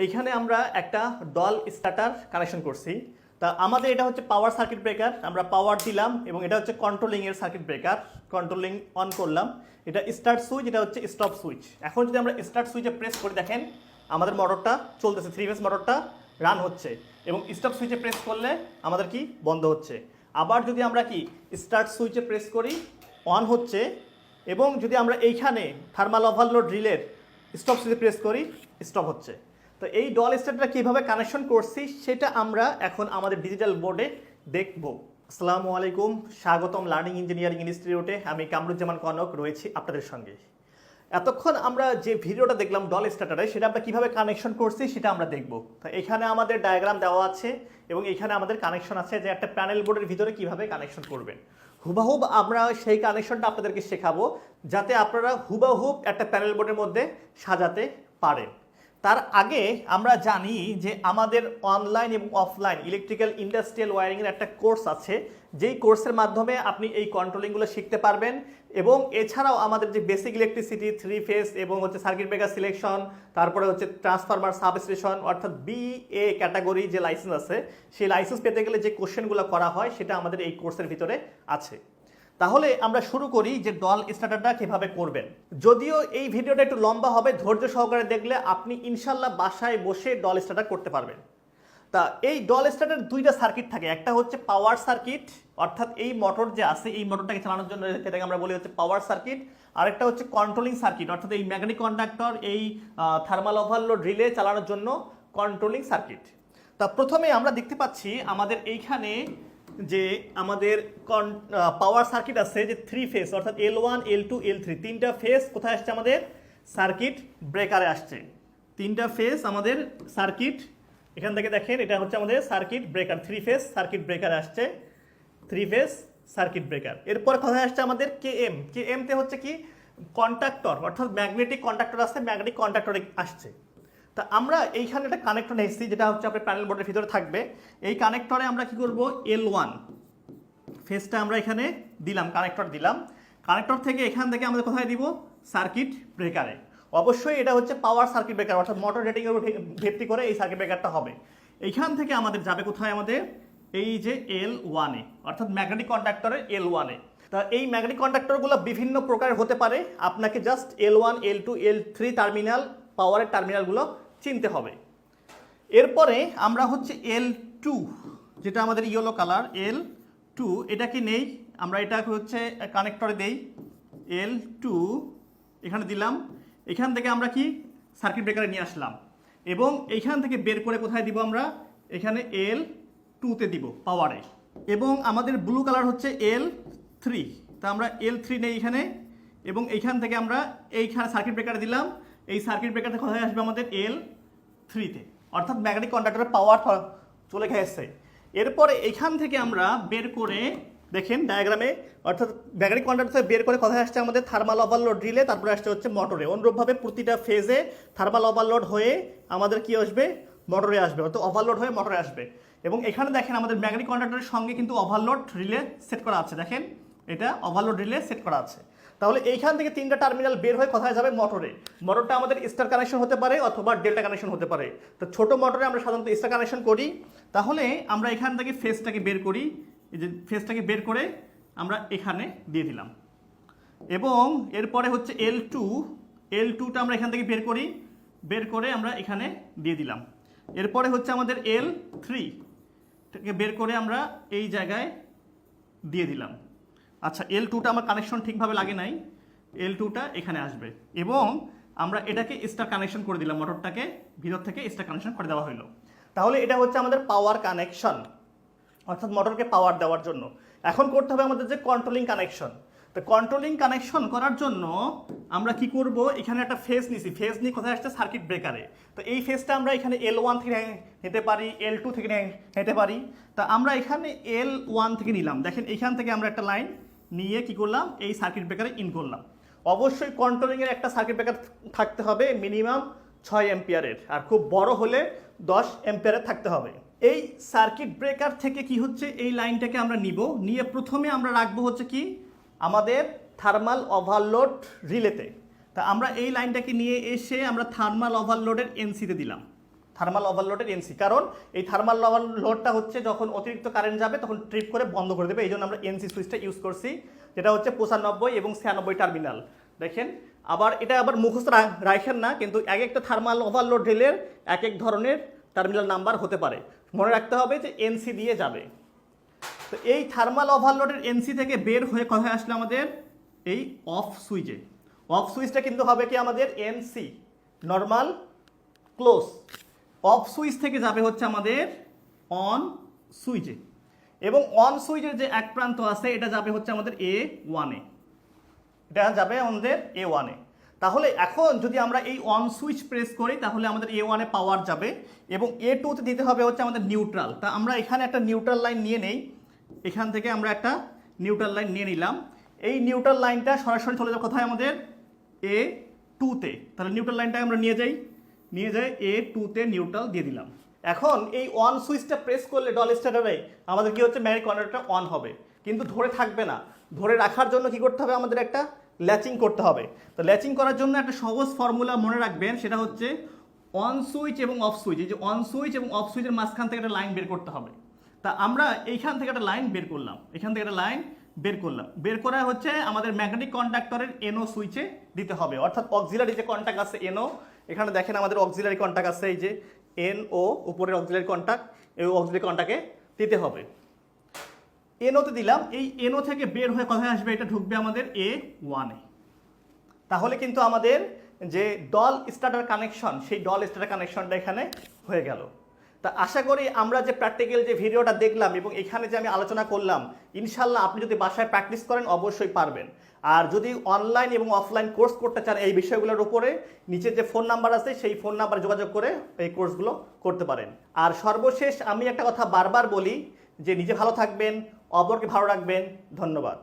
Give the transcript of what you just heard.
এইখানে আমরা একটা ডল স্টার্টার কানেকশন করছি। তা আমাদের এটা হচ্ছে পাওয়ার সার্কিট ব্রেকার, আমরা পাওয়ার দিলাম এবং এটা হচ্ছে কন্ট্রোলিং এর সার্কিট ব্রেকার, কন্ট্রোলিং অন করলাম। এটা স্টার্ট সুইচ, এটা হচ্ছে স্টপ সুইচ। এখন যদি আমরা স্টার্ট সুইচে প্রেস করে দেখেন আমাদের মোটরটা চলতেছে, 3 ফেজ মোটরটা রান হচ্ছে, এবং স্টপ সুইচে প্রেস করলে আমাদের কি বন্ধ হচ্ছে। আবার যদি আমরা কি স্টার্ট সুইচে প্রেস করি অন হচ্ছে, এবং যদি আমরা এইখানে থার্মাল ওভারলোড রিলের স্টপ সুইচে প্রেস করি স্টপ হচ্ছে। তো এই ডল স্টার্টারটা কীভাবে কানেকশন করছি সেটা আমরা এখন আমাদের ডিজিটাল বোর্ডে দেখব। আসসালামু আলাইকুম, স্বাগতম লার্নিং ইঞ্জিনিয়ারিং ইনস্টিটিউটে। আমি কামরুজ্জামান কনক রয়েছি আপনাদের সঙ্গে। এতক্ষণ আমরা যে ভিডিওটা দেখলাম ডল স্টার্টারে, সেটা আমরা কীভাবে কানেকশন করছি সেটা আমরা দেখব। তো এখানে আমাদের ডায়াগ্রাম দেওয়া আছে এবং এখানে আমাদের কানেকশন আছে যে একটা প্যানেল বোর্ডের ভিতরে কীভাবে কানেকশন করবেন। হুবাহুব আমরা সেই কানেকশনটা আপনাদেরকে শেখাবো যাতে আপনারা হুবাহুব একটা প্যানেল বোর্ডের মধ্যে সাজাতে পারেন। তার আগে আমরা জানি যে আমাদের অনলাইন এবং অফলাইন ইলেকট্রিক্যাল ইন্ডাস্ট্রিয়াল ওয়্যারিংয়ের একটা কোর্স আছে, যেই কোর্সের মাধ্যমে আপনি এই কন্ট্রোলিংগুলো শিখতে পারবেন। এবং এছাড়াও আমাদের যে বেসিক ইলেকট্রিসিটি, 3 ফেজ এবং হচ্ছে সার্কিট ব্রেকার সিলেকশন, তারপরে হচ্ছে ট্রান্সফরমার সাবস্টেশন, অর্থাৎ BA ক্যাটাগরি যে লাইসেন্স আছে, সেই লাইসেন্স পেতে গেলে যে কোশ্চেনগুলো করা হয় সেটা আমাদের এই কোর্সের ভিতরে আছে। তাহলে আমরা শুরু করি যে ডল স্টার্টারটা কীভাবে করবেন। যদিও এই ভিডিওটা একটু লম্বা হবে, ধৈর্য সহকারে দেখলে আপনি ইনশাল্লাহ বাসায় বসে ডল স্টার্টার করতে পারবেন। তা এই ডল স্টার্টার দুইটা সার্কিট থাকে, একটা হচ্ছে পাওয়ার সার্কিট, অর্থাৎ এই মোটর যে আছে এই মোটরটাকে চালানোর জন্য এটাকে আমরা বলি হচ্ছে পাওয়ার সার্কিট। আরেকটা হচ্ছে কন্ট্রোলিং সার্কিট, অর্থাৎ এই ম্যাগনেটিক কন্ডাক্টর, এই থার্মাল ওভারলোড রিলে চালানোর জন্য কন্ট্রোলিং সার্কিট। তা প্রথমে আমরা দেখতে পাচ্ছি আমাদের এইখানে যে আমাদের পাওয়ার সার্কিট আছে যে 3 ফেজ, অর্থাৎ L1 L2 L3 তিনটা ফেজ কোথায় আসছে, আমাদের সার্কিট ব্রেকারে আসছে। তিনটা ফেজ আমাদের সার্কিট, এখান থেকে দেখেন এটা হচ্ছে আমাদের সার্কিট ব্রেকার, 3 ফেজ সার্কিট ব্রেকারে আসছে, 3 ফেজ সার্কিট ব্রেকার। এরপর কোথায় আসছে আমাদের KM তে হচ্ছে কি কন্ডাক্টর, অর্থাৎ ম্যাগনেটিক কন্ডাক্টর আসছে, ম্যাগনেটিক কন্ডাক্টরে আসছে। তা আমরা এইখানে একটা কানেক্টর এসেছি যেটা হচ্ছে আপনার প্যানেল বোর্ডের ভিতরে থাকবে। এই কানেক্টরে আমরা কি করব, L1 ফেজটা আমরা এখানে দিলাম, কানেক্টর দিলাম। কানেক্টর থেকে এখান থেকে আমাদের কোথায় দিব, সার্কিট ব্রেকারে। অবশ্যই এটা হচ্ছে পাওয়ার সার্কিট ব্রেকার, অর্থাৎ মোটর রেটিংয়ের উপর ভিত্তি করে এই সার্কিট ব্রেকারটা হবে। এইখান থেকে আমাদের যাবে কোথায়, আমাদের এই যে L1 এ, অর্থাৎ ম্যাগনেটিক কন্ডাক্টরের L1 এ। তা এই ম্যাগনেটিক কন্ডাক্টরগুলো বিভিন্ন প্রকারের হতে পারে, আপনাকে just L1 L2 L3 terminal, পাওয়ারের টার্মিনালগুলো চিনতে হবে। এরপরে আমরা হচ্ছে L2, যেটা আমাদের ইয়েলো কালার L2, এটাকে নেই আমরা, এটাকে হচ্ছে কানেক্টরে দেই L2, এখানে দিলাম। এখান থেকে আমরা কি সার্কিট ব্রেকারে নিয়ে আসলাম, এবং এইখান থেকে বের করে কোথায় দিব, আমরা এখানে L2তে দিব পাওয়ারে। এবং আমাদের ব্লু কালার হচ্ছে L3, তা আমরা L3 নেই এখানে, এবং এইখান থেকে আমরা এইখানে সার্কিট ব্রেকারে দিলাম। এই সার্কিট ব্রেকারটা কোথায় আসবে, আমাদের L3তে, অর্থাৎ ম্যাগনেটিক কন্ডাক্টরের পাওয়ার চলে গেছে। এরপরে এখান থেকে আমরা বের করে দেখেন ডায়াগ্রামে, অর্থাৎ ম্যাগনেটিক কন্ডাক্টর বের করে কোথায় আসছে, আমাদের থার্মাল ওভারলোড রিলে, তারপরে আসছে হচ্ছে মোটরে। অনুরূপভাবে প্রতিটা ফেজে থার্মাল ওভারলোড হয়ে আমাদের কি আসবে, মোটরে আসবে, অর্থাৎ ওভারলোড হয়ে মোটরে আসবে। এবং এখানে দেখেন আমাদের ম্যাগনেটিক কন্ডাক্টরের সঙ্গে কিন্তু ওভারলোড রিলে সেট করা আছে, দেখেন এটা ওভারলোড রিলে সেট করা আছে। তাহলে এইখান থেকে তিনটা টার্মিনাল বের হয়ে কোথায় যাবে, মোটরে। মোটরটা আমাদের স্টার কানেকশন হতে পারে অথবা ডেল্টা কানেকশন হতে পারে। তো ছোট মোটরে আমরা সাধারণত স্টার কানেকশন করি। তাহলে আমরা এখান থেকে ফেজটাকে বের করি, এই যে ফেজটাকে বের করে আমরা এখানে দিয়ে দিলাম। এবং এরপরে হচ্ছে L2টা আমরা এখান থেকে বের করি, বের করে আমরা এখানে দিয়ে দিলাম। এরপরে হচ্ছে আমাদের L3টাকে বের করে আমরা এই জায়গায় দিয়ে দিলাম। আচ্ছা, L2টা আমার কানেকশন ঠিকভাবে লাগে নাই, L2টা এখানে আসবে, এবং আমরা এটাকে স্টার কানেকশন করে দিলাম, মোটরটাকে ভিতর থেকে স্টার কানেকশন করে দেওয়া হলো। তাহলে এটা হচ্ছে আমাদের পাওয়ার কানেকশন, অর্থাৎ মোটরকে পাওয়ার দেওয়ার জন্য। এখন করতে হবে আমাদের যে কন্ট্রোলিং কানেকশন। তো কন্ট্রোলিং কানেকশন করার জন্য আমরা কি করব, এখানে একটা ফেজ নিছি, ফেজ নিয়ে কোথায় আসছে, সার্কিট ব্রেকারে। তো এই ফেজটা আমরা এখানে L1 থেকে নিতে পারি, L2 থেকে নিতে পারি। তা আমরা এখানে L1 থেকে নিলাম, দেখেন এইখান থেকে আমরা একটা লাইন নিয়ে কি করলাম, এই সার্কিট ব্রেকারে ইন করলাম। অবশ্যই কন্ট্রোলিংয়ের একটা সার্কিট ব্রেকার থাকতে হবে মিনিমাম 6 অ্যাম্পিয়ারের, আর খুব বড় হলে 10 অ্যাম্পিয়ারের থাকতে হবে। এই সার্কিট ব্রেকার থেকে কি হচ্ছে, এই লাইনটাকে আমরা নিয়ে প্রথমে আমরা রাখবো হচ্ছে কি আমাদের থার্মাল ওভারলোড রিলেতে। তা আমরা এই লাইনটাকে নিয়ে এসে আমরা থার্মাল ওভারলোডের NC তে দিলাম। থার্মাল ওভারলোডের এনসি, কারণ এই থার্মাল ওভারলোডটা হচ্ছে যখন অতিরিক্ত কারেন্ট যাবে তখন ট্রিপ করে বন্ধ করে দেবে, এই জন্য আমরা এনসি সুইচটা ইউজ করছি, যেটা হচ্ছে 95 এবং 96 টার্মিনাল। দেখেন আবার এটা আবার মুখস্থ রাখেন না, কিন্তু এক একটা থার্মাল ওভারলোড রিলের এক এক ধরনের টার্মিনাল নাম্বার হতে পারে, মনে রাখতে হবে যে এনসি দিয়ে যাবে। তো এই থার্মাল ওভারলোডের এনসি থেকে বের হয়ে কোথায় আসলে আমাদের এই অফ সুইচে। অফ সুইচটা কিন্তু হবে কি আমাদের NC normal close. Off switch থেকে যাবে হচ্ছে আমাদের অন সুইচে, এবং অন সুইচের যে এক প্রান্ত আছে এটা যাবে হচ্ছে আমাদের A1-এ, এটা যাবে আমাদের A1-এ। তাহলে এখন যদি আমরা এই অন সুইচ প্রেস করি তাহলে আমাদের A1-এ পাওয়ার যাবে, এবং A2-তে দিতে হবে হচ্ছে আমাদের নিউট্রাল। তা আমরা এখানে একটা নিউট্রাল লাইন নিয়ে নেই, এখান থেকে আমরা একটা নিউট্রাল লাইন নিয়ে নিলাম। এই নিউট্রাল লাইনটা সরাসরি চলে যাবে কোথায় আমাদের A2-তে। তাহলে নিউট্রাল লাইনটা আমরা নিয়ে যাই A2-তে নিউট্রাল দিয়ে দিলাম। এখন এই অন সুইচটা প্রেস করলে ডল স্টার্টারে আমাদের কি হচ্ছে ম্যাগনেটিক কন্ডাক্টরটা অন হবে, কিন্তু ধরে থাকবে না। ধরে রাখার জন্য কি করতে হবে আমাদের একটা ল্যাচিং করতে হবে। তো ল্যাচিং করার জন্য একটা সহজ ফর্মুলা মনে রাখবেন, সেটা হচ্ছে অন সুইচ এবং অফ সুইচ, এই যে অন সুইচ এবং অফ সুইচের মাঝখান থেকে একটা লাইন বের করতে হবে। তা আমরা এইখান থেকে একটা লাইন বের করলাম, এখান থেকে একটা লাইন বের করলাম, বের করা হচ্ছে আমাদের ম্যাগনেটিক কন্ডাক্টরের এনও সুইচে দিতে হবে, অর্থাৎ অক্সিলারি যে কন্ট্যাক্ট আছে এনও, এখানে দেখেন আমাদের অক্সিলারি কন্ট্যাক্ট আছে, এই যে এনও উপরের অক্সিলারি কন্ট্যাক্ট, এই অক্সিলারি কন্ট্যাক্টে দিতে হবে। এনওতে দিলাম, এই এনও থেকে বের হয়ে কোথায় আসবে, এটা ঢুকবে আমাদের A1-এ। তাহলে কিন্তু আমাদের যে ডল স্টার্টার কানেকশন, সেই ডল স্টার্টার কানেকশনটা এখানে হয়ে গেল। তা আশা করি আমরা যে প্র্যাকটিক্যাল যে ভিডিওটা দেখলাম এবং এখানে যে আমি আলোচনা করলাম, ইনশাল্লাহ আপনি যদি বাসায় প্র্যাকটিস করেন অবশ্যই পারবেন। আর যদি অনলাইন এবং অফলাইন কোর্স করতে চান এই বিষয়গুলোর উপরে, নিচে যে ফোন নাম্বার আছে সেই ফোন নাম্বারে যোগাযোগ করে এই কোর্সগুলো করতে পারেন। আর সর্বশেষ আমি একটা কথা বারবার বলি যে নিজে ভালো থাকবেন, অপরকে ভালো রাখবেন। ধন্যবাদ।